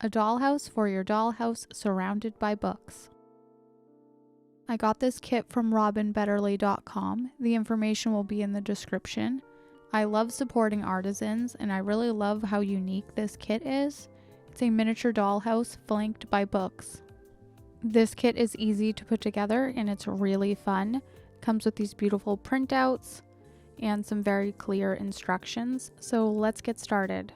a dollhouse for your dollhouse surrounded by books. I got this kit from robinbetterley.com. The information will be in the description. I love supporting artisans, and I really love how unique this kit is. It's a miniature dollhouse flanked by books. This kit is easy to put together and it's really fun. Comes with these beautiful printouts and some very clear instructions. So let's get started.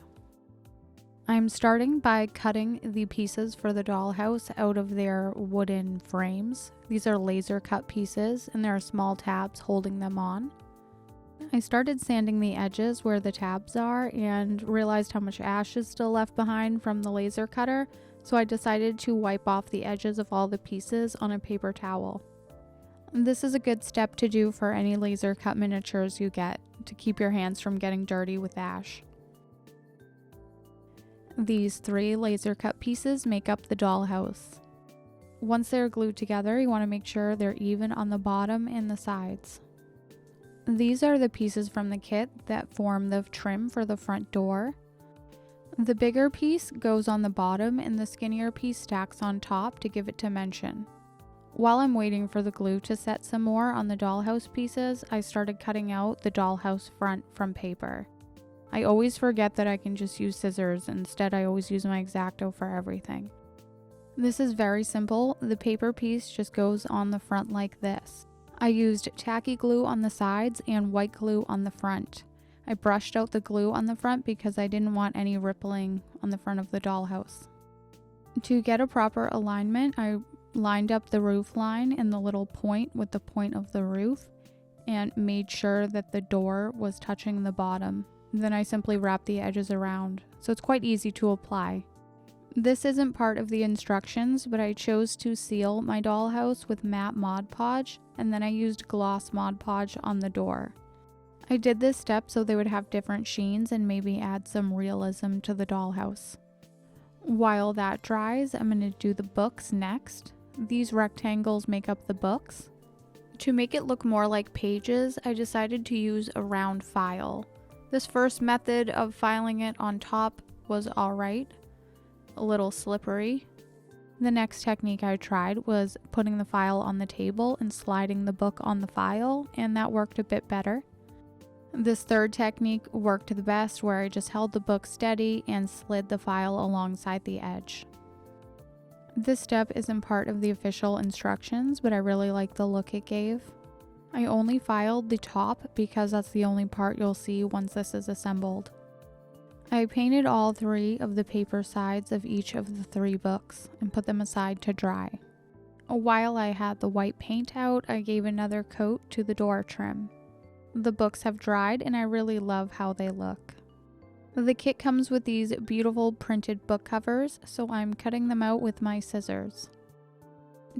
I'm starting by cutting the pieces for the dollhouse out of their wooden frames. These are laser cut pieces and there are small tabs holding them on. I started sanding the edges where the tabs are and realized how much ash is still left behind from the laser cutter, so I decided to wipe off the edges of all the pieces on a paper towel. This is a good step to do for any laser cut miniatures you get to keep your hands from getting dirty with ash. These 3 laser cut pieces make up the dollhouse. Once they're glued together, you want to make sure they're even on the bottom and the sides. These are the pieces from the kit that form the trim for the front door. The bigger piece goes on the bottom and the skinnier piece stacks on top to give it dimension. While I'm waiting for the glue to set some more on the dollhouse pieces, I started cutting out the dollhouse front from paper. I always forget that I can just use scissors. Instead, I always use my X-Acto for everything. This is very simple. The paper piece just goes on the front like this. I used tacky glue on the sides and white glue on the front. I brushed out the glue on the front because I didn't want any rippling on the front of the dollhouse. To get a proper alignment, I lined up the roof line and the little point with the point of the roof and made sure that the door was touching the bottom. Then I simply wrap the edges around, so it's quite easy to apply. This isn't part of the instructions, but I chose to seal my dollhouse with matte Mod Podge, and then I used gloss Mod Podge on the door. I did this step so they would have different sheens and maybe add some realism to the dollhouse. While that dries, I'm going to do the books next. These rectangles make up the books. To make it look more like pages, I decided to use a round file. This first method of filing it on top was alright, a little slippery. The next technique I tried was putting the file on the table and sliding the book on the file, and that worked a bit better. This third technique worked the best, where I just held the book steady and slid the file alongside the edge. This step isn't part of the official instructions, but I really like the look it gave. I only filed the top because that's the only part you'll see once this is assembled. I painted all 3 of the paper sides of each of the 3 books and put them aside to dry. While I had the white paint out, I gave another coat to the door trim. The books have dried and I really love how they look. The kit comes with these beautiful printed book covers, so I'm cutting them out with my scissors.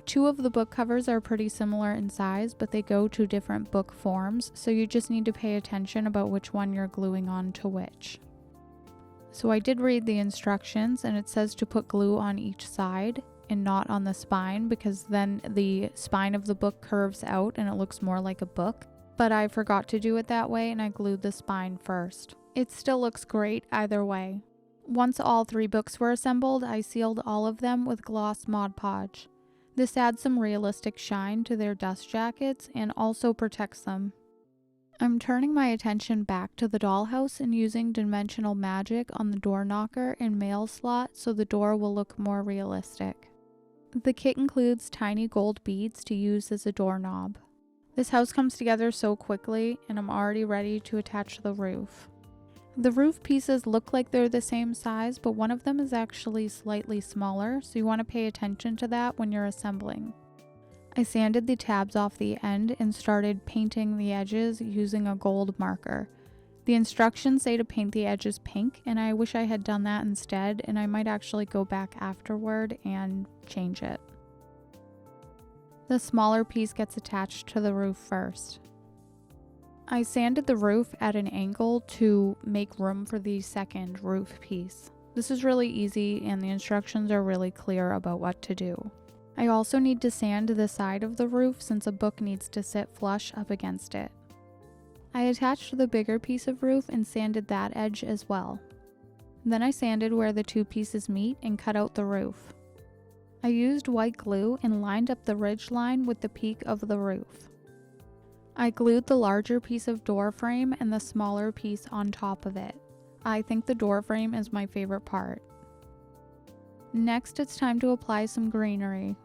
2 of the book covers are pretty similar in size, but they go to different book forms, so you just need to pay attention about which one you're gluing on to which. So I did read the instructions, and it says to put glue on each side and not on the spine, because then the spine of the book curves out and it looks more like a book. But I forgot to do it that way and I glued the spine first. It still looks great either way. Once all 3 books were assembled, I sealed all of them with gloss Mod Podge. This adds some realistic shine to their dust jackets and also protects them. I'm turning my attention back to the dollhouse and using dimensional magic on the door knocker and mail slot so the door will look more realistic. The kit includes tiny gold beads to use as a doorknob. This house comes together so quickly and I'm already ready to attach the roof. The roof pieces look like they're the same size, but one of them is actually slightly smaller, so you want to pay attention to that when you're assembling. I sanded the tabs off the end and started painting the edges using a gold marker. The instructions say to paint the edges pink, and I wish I had done that instead, and I might actually go back afterward and change it. The smaller piece gets attached to the roof first. I sanded the roof at an angle to make room for the second roof piece. This is really easy and the instructions are really clear about what to do. I also need to sand the side of the roof since a book needs to sit flush up against it. I attached the bigger piece of roof and sanded that edge as well. Then I sanded where the two pieces meet and cut out the roof. I used white glue and lined up the ridge line with the peak of the roof. I glued the larger piece of door frame and the smaller piece on top of it. I think the door frame is my favorite part. Next, it's time to apply some greenery.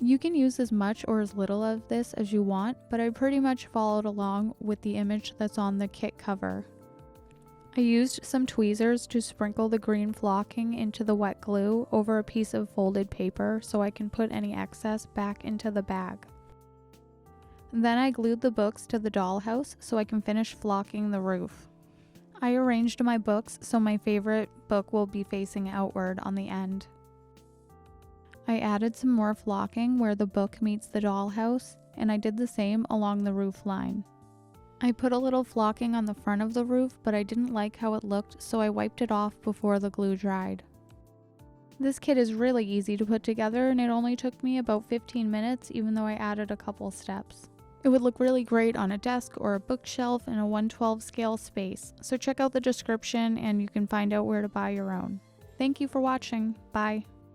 You can use as much or as little of this as you want, but I pretty much followed along with the image that's on the kit cover. I used some tweezers to sprinkle the green flocking into the wet glue over a piece of folded paper so I can put any excess back into the bag. Then I glued the books to the dollhouse so I can finish flocking the roof. I arranged my books so my favorite book will be facing outward on the end. I added some more flocking where the book meets the dollhouse, and I did the same along the roof line. I put a little flocking on the front of the roof, but I didn't like how it looked, so I wiped it off before the glue dried. This kit is really easy to put together, and it only took me about 15 minutes, even though I added a couple steps. It would look really great on a desk or a bookshelf in a 1/12 scale space, so check out the description and you can find out where to buy your own. Thank you for watching. Bye.